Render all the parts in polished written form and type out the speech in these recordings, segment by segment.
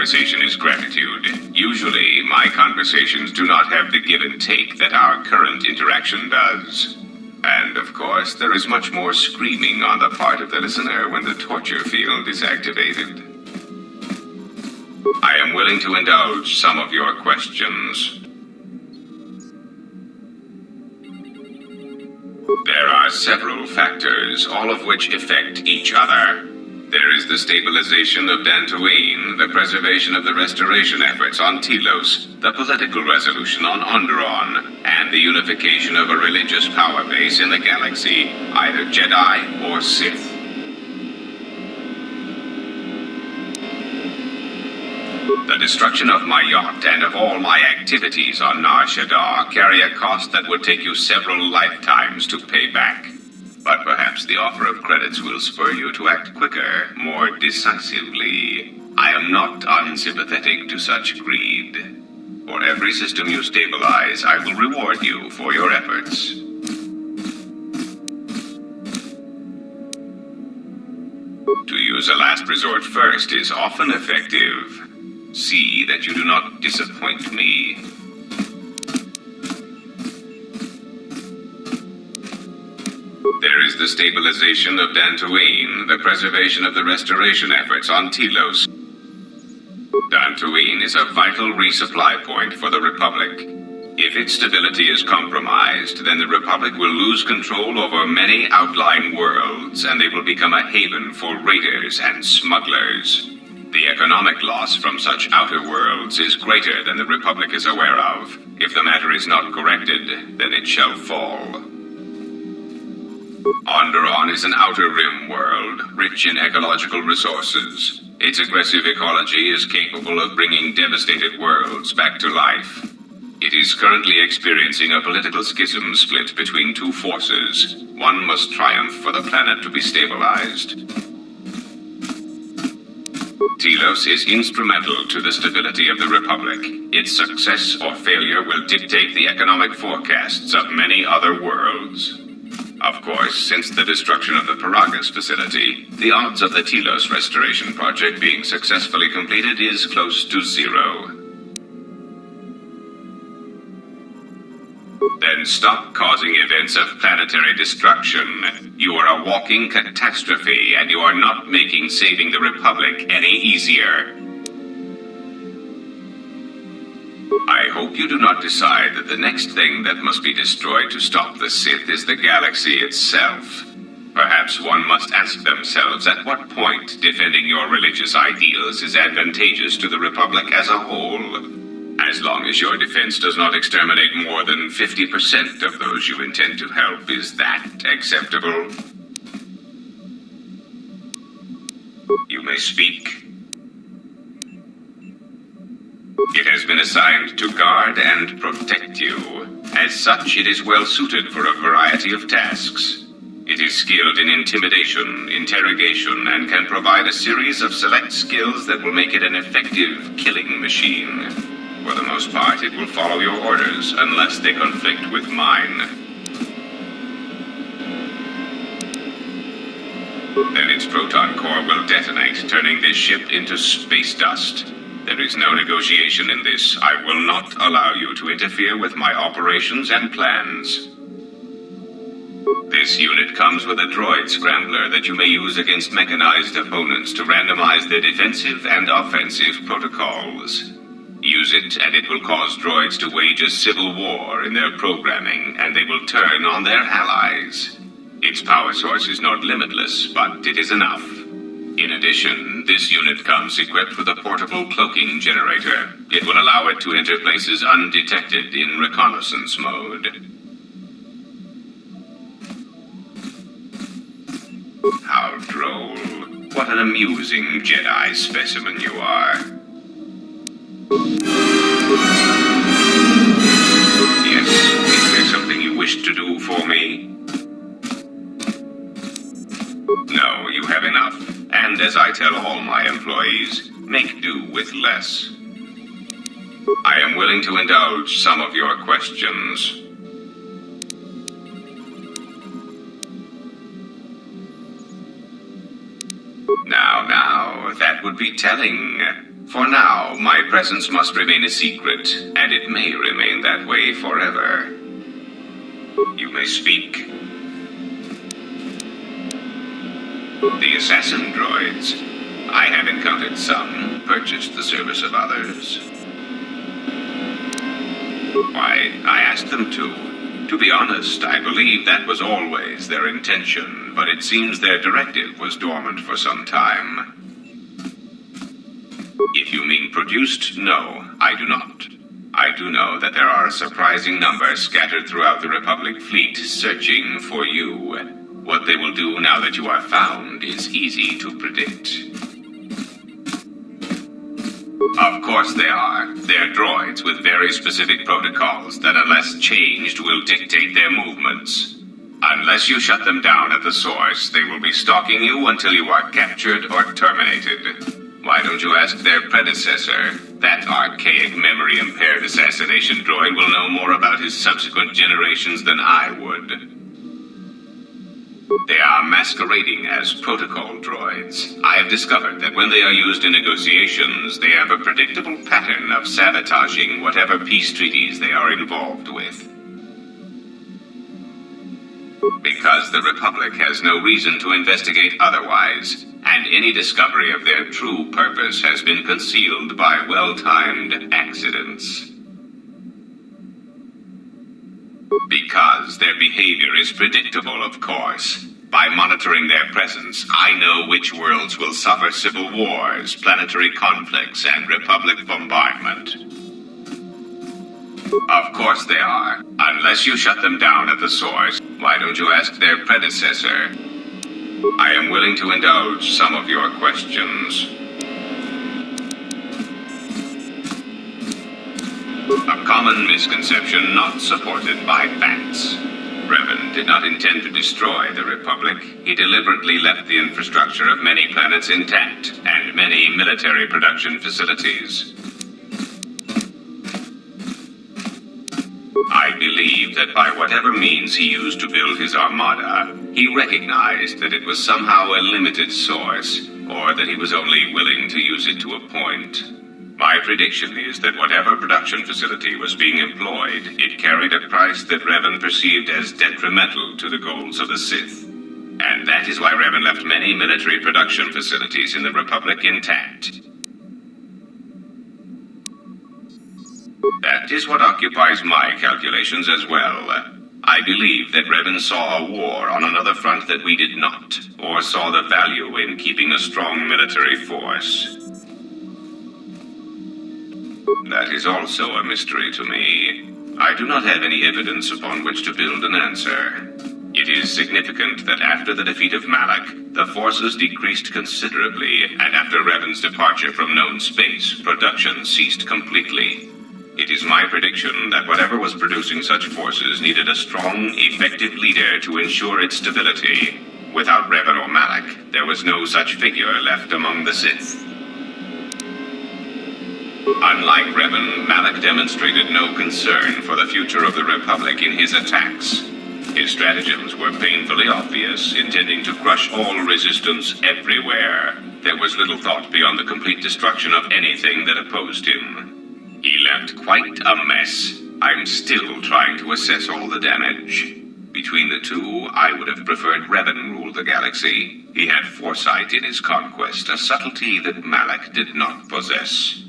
conversation is gratitude. Usually, my conversations do not have the give and take that our current interaction does. And, of course, there is much more screaming on the part of the listener when the torture field is activated. I am willing to indulge some of your questions. There are several factors, all of which affect each other. There is the stabilization of Dantooine, the preservation of the restoration efforts on Telos, the political resolution on Onderon, and the unification of a religious power base in the galaxy, either Jedi or Sith. The destruction of my yacht and of all my activities on Nar Shaddaa carry a cost that would take you several lifetimes to pay back. But perhaps the offer of credits will spur you to act quicker, more decisively. I am not unsympathetic to such greed. For every system you stabilize, I will reward you for your efforts. To use a last resort first is often effective. See that you do not disappoint me. There is the stabilization of Dantooine, the preservation of the restoration efforts on Telos. Dantooine is a vital resupply point for the Republic. If its stability is compromised, then the Republic will lose control over many outlying worlds, and they will become a haven for raiders and smugglers. The economic loss from such outer worlds is greater than the Republic is aware of. If the matter is not corrected, then it shall fall. Onderon is an outer rim world, rich in ecological resources. Its aggressive ecology is capable of bringing devastated worlds back to life. It is currently experiencing a political schism split between two forces. One must triumph for the planet to be stabilized. Telos is instrumental to the stability of the Republic. Its success or failure will dictate the economic forecasts of many other worlds. Of course, since the destruction of the Paragus facility, the odds of the Telos restoration project being successfully completed is close to zero. Then stop causing events of planetary destruction. You are a walking catastrophe, and you are not making saving the Republic any easier. I hope you do not decide that the next thing that must be destroyed to stop the Sith is the galaxy itself. Perhaps one must ask themselves at what point defending your religious ideals is advantageous to the Republic as a whole. As long as your defense does not exterminate more than 50% of those you intend to help, is that acceptable? You may speak. It has been assigned to guard and protect you. As such, it is well suited for a variety of tasks. It is skilled in intimidation, interrogation, and can provide a series of select skills that will make it an effective killing machine. For the most part, it will follow your orders, unless they conflict with mine. Then its proton core will detonate, turning this ship into space dust. There is no negotiation in this. I will not allow you to interfere with my operations and plans. This unit comes with a droid scrambler that you may use against mechanized opponents to randomize their defensive and offensive protocols. Use it, and it will cause droids to wage a civil war in their programming, and they will turn on their allies. Its power source is not limitless, but it is enough. In addition, this unit comes equipped with a portable cloaking generator. It will allow it to enter places undetected in reconnaissance mode. How droll. What an amusing Jedi specimen you are. Yes, is there something you wish to do for me? No, you have enough. And as I tell all my employees, make do with less. I am willing to indulge some of your questions. Now, that would be telling. For now, my presence must remain a secret, and it may remain that way forever. You may speak. The assassin droids. I have encountered some, purchased the service of others. Why, I asked them to. To be honest, I believe that was always their intention, but it seems their directive was dormant for some time. If you mean produced, no, I do not. I do know that there are a surprising number scattered throughout the Republic fleet searching for you. What they will do now that you are found is easy to predict. Of course they are. They're droids with very specific protocols that, unless changed, will dictate their movements. Unless you shut them down at the source, they will be stalking you until you are captured or terminated. Why don't you ask their predecessor? That archaic, memory-impaired assassination droid will know more about his subsequent generations than I would. They are masquerading as protocol droids. I have discovered that when they are used in negotiations, they have a predictable pattern of sabotaging whatever peace treaties they are involved with. Because the Republic has no reason to investigate otherwise, and any discovery of their true purpose has been concealed by well-timed accidents. Because their behavior is predictable, of course. By monitoring their presence, I know which worlds will suffer civil wars, planetary conflicts, and Republic bombardment. Of course they are. Unless you shut them down at the source, why don't you ask their predecessor? I am willing to indulge some of your questions. A common misconception not supported by facts. Revan did not intend to destroy the Republic. He deliberately left the infrastructure of many planets intact, and many military production facilities. I believe that by whatever means he used to build his armada, he recognized that it was somehow a limited source, or that he was only willing to use it to a point. My prediction is that whatever production facility was being employed, it carried a price that Revan perceived as detrimental to the goals of the Sith. And that is why Revan left many military production facilities in the Republic intact. That is what occupies my calculations as well. I believe that Revan saw a war on another front that we did not, or saw the value in keeping a strong military force. That is also a mystery to me. I do not have any evidence upon which to build an answer. It is significant that after the defeat of Malak, the forces decreased considerably, and after Revan's departure from known space, production ceased completely. It is my prediction that whatever was producing such forces needed a strong, effective leader to ensure its stability. Without Revan or Malak, there was no such figure left among the Sith. Unlike Revan, Malak demonstrated no concern for the future of the Republic in his attacks. His stratagems were painfully obvious, intending to crush all resistance everywhere. There was little thought beyond the complete destruction of anything that opposed him. He left quite a mess. I'm still trying to assess all the damage. Between the two, I would have preferred Revan rule the galaxy. He had foresight in his conquest, a subtlety that Malak did not possess.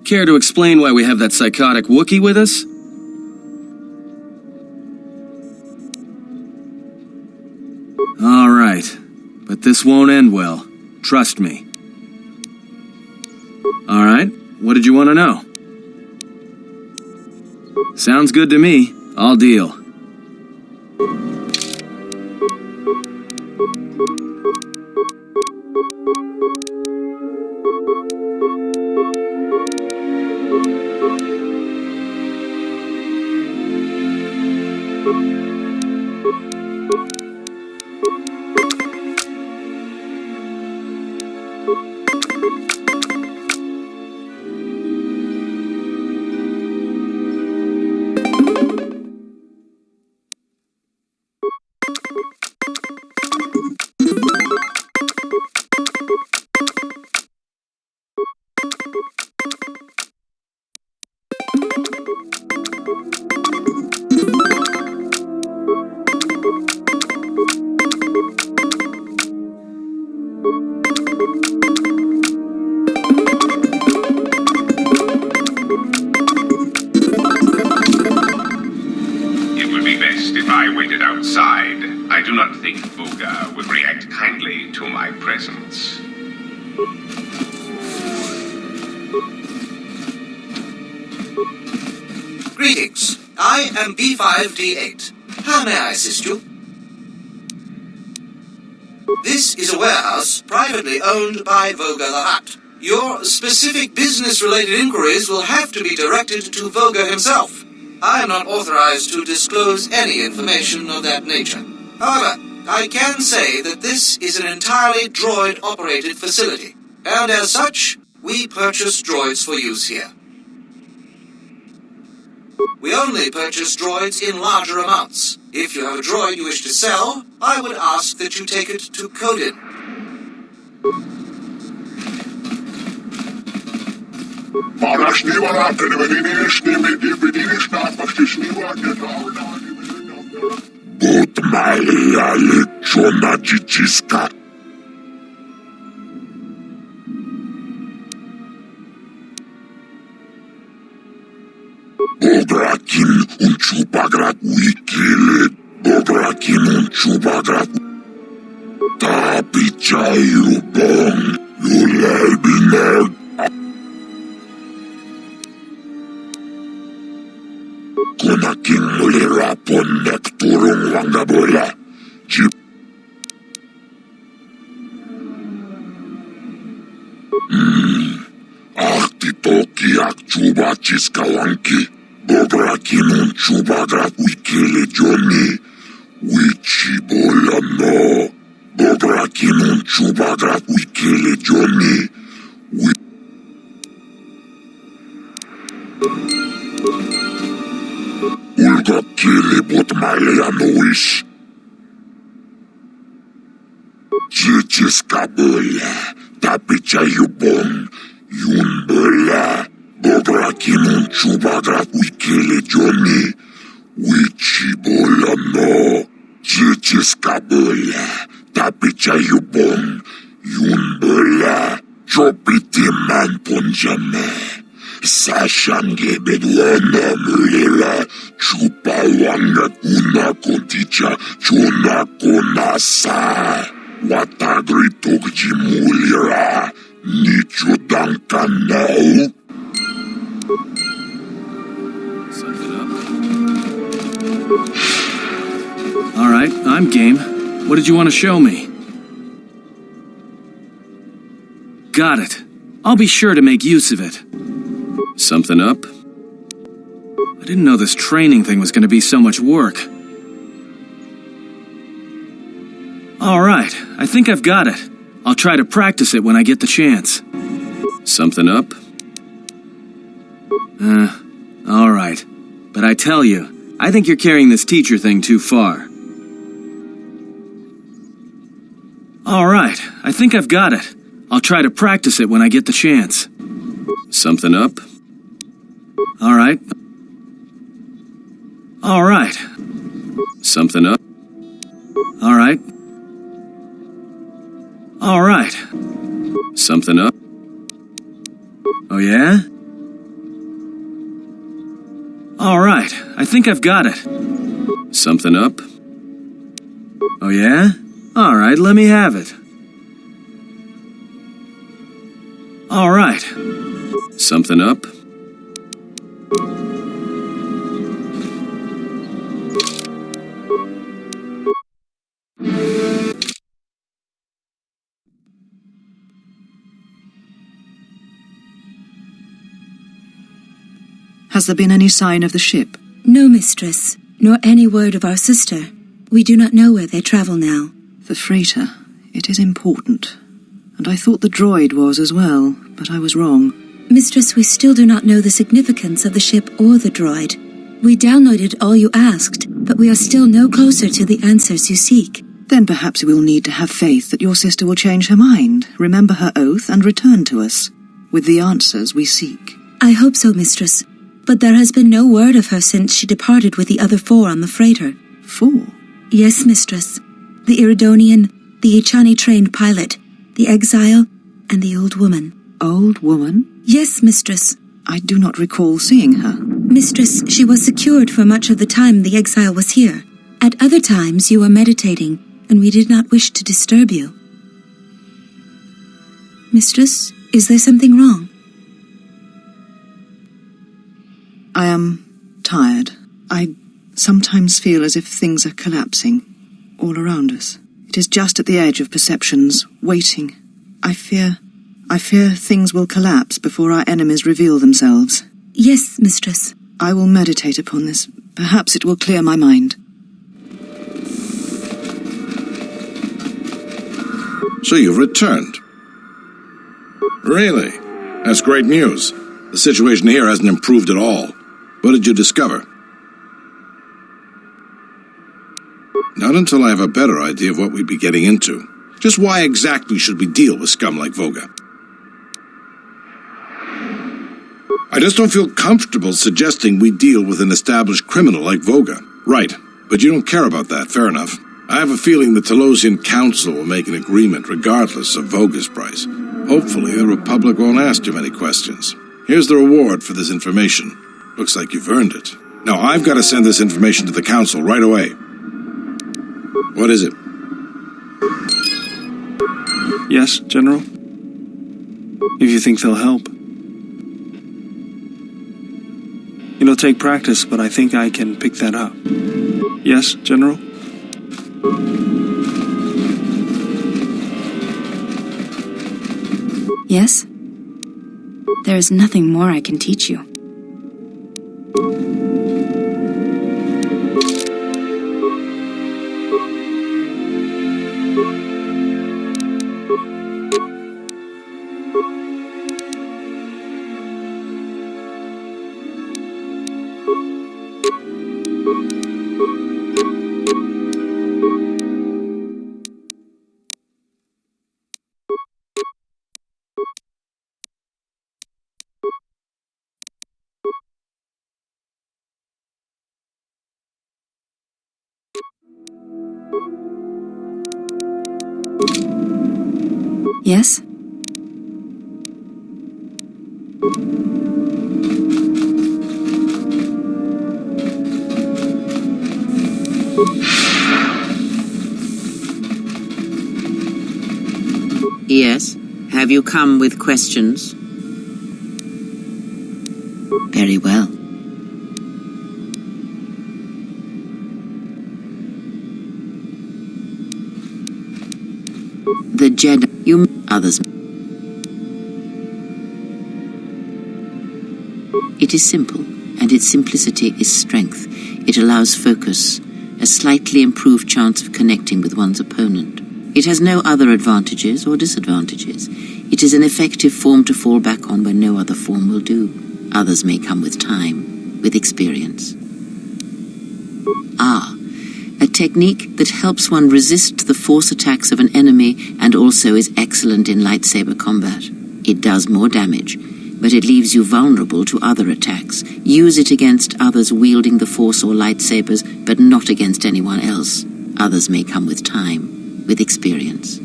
Care to explain why we have that psychotic Wookiee with us? All right, but this won't end well. Trust me. All right, what did you want to know? Sounds good to me. I'll deal. waited outside. I do not think Voga would react kindly to my presence. Greetings. I am B5D8. How may I assist you? This is a warehouse privately owned by Voga the Hutt. Your specific business-related inquiries will have to be directed to Voga himself. I am not authorized to disclose any information of that nature. However, I can say that this is an entirely droid-operated facility, and as such, we purchase droids for use here. We only purchase droids in larger amounts. If you have a droid you wish to sell, I would ask that you take it to Kodin. Bograkin un chupagrat wikilit. Bograkin un chupagrat. Tapichayu bong. Yulelbineg. Konakin mulirapon nekturung wangabola. Jip. Toki ak chuba chiskawanki. Bograkin un chubagrat wikele Johnny. Wichibola no. Bograkin un chubagrat wikele Johnny. Ulga kele bot malea nois. Chichiskabola. Tapichayubon. Yunbela. Bograkin un chubagrat wikele Johnny. Wichibola no. Chichiskabola. Tapichayubon. Yunbela. Chopiti man ponjame. Sashange bedwana mulera. Chupa wanga kuna konticha. Chona konasa. Watagri tokji mulera. Nicho Duncan now. Something up? All right, I'm game. What did you want to show me? Got it. I'll be sure to make use of it. Something up? I didn't know this training thing was going to be so much work. All right, I think I've got it. I'll try to practice it when I get the chance. Something up? All right. But I tell you, I think you're carrying this teacher thing too far. All right, I think I've got it. I'll try to practice it when I get the chance. Something up? All right. All right. Something up? All right. All right. Something up? Oh, yeah? All right, I think I've got it. Something up? Oh, yeah? All right, let me have it. All right. Something up? Has there been any sign of the ship? No, mistress, nor any word of our sister. We do not know where they travel now. The freighter. It is important. And I thought the droid was as well, but I was wrong. Mistress, we still do not know the significance of the ship or the droid. We downloaded all you asked, but we are still no closer to the answers you seek. Then perhaps we'll need to have faith that your sister will change her mind, remember her oath, and return to us with the answers we seek. I hope so, mistress. But there has been no word of her since she departed with the other 4 on the freighter. 4? Yes, mistress. The Iridonian, the Ichani-trained pilot, the exile, and the old woman. Old woman? Yes, mistress. I do not recall seeing her. Mistress, she was secured for much of the time the exile was here, At other times you are meditating, and we did not wish to disturb you. Mistress, is there something wrong? I am tired. I sometimes feel as if things are collapsing all around us. It is just at the edge of perceptions, waiting. I fear things will collapse before our enemies reveal themselves. Yes, mistress. I will meditate upon this. Perhaps it will clear my mind. So you've returned. Really? That's great news. The situation here hasn't improved at all. What did you discover? Not until I have a better idea of what we'd be getting into. Just why exactly should we deal with scum like Voga? I just don't feel comfortable suggesting we deal with an established criminal like Voga. Right, but you don't care about that, fair enough. I have a feeling the Telosian Council will make an agreement regardless of Voga's price. Hopefully the Republic won't ask too many questions. Here's the reward for this information. Looks like you've earned it. Now I've got to send this information to the Council right away. What is it? Yes, General? If you think they'll help. It'll take practice, but I think I can pick that up. Yes, General? Yes? There is nothing more I can teach you. Yes? Yes? Have you come with questions? Very well. The Jedi, you others. It is simple, and its simplicity is strength. It allows focus, a slightly improved chance of connecting with one's opponent. It has no other advantages or disadvantages. It is an effective form to fall back on when no other form will do. Others may come with time, with experience. A technique that helps one resist the force attacks of an enemy and also is excellent in lightsaber combat. It does more damage, but it leaves you vulnerable to other attacks. Use it against others wielding the force or lightsabers, but not against anyone else. Others may come with time, with experience.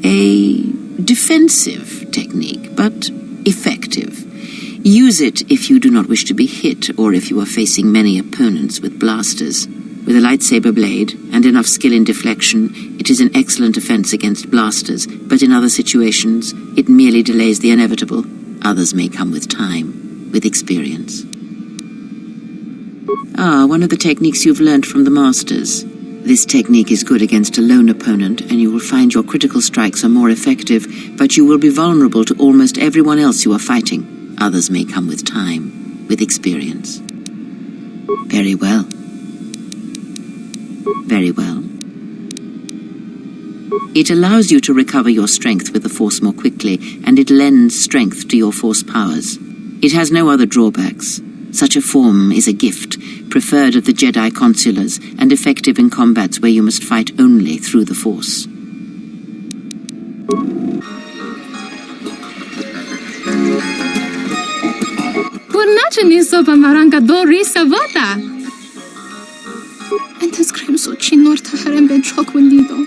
A defensive technique, but effective. Use it if you do not wish to be hit or if you are facing many opponents with blasters. With a lightsaber blade and enough skill in deflection, it is an excellent defense against blasters, but in other situations, it merely delays the inevitable. Others may come with time, with experience. One of the techniques you've learned from the Masters. This technique is good against a lone opponent, and you will find your critical strikes are more effective, but you will be vulnerable to almost everyone else you are fighting. Others may come with time, with experience. Very well. Very well. It allows you to recover your strength with the Force more quickly, and it lends strength to your Force powers. It has no other drawbacks. Such a form is a gift, preferred of the Jedi consulars, and effective in combats where you must fight only through the Force. Purnače niso pa maranka do risa vota. Ente skrem so činor ta harem ben čok vendido.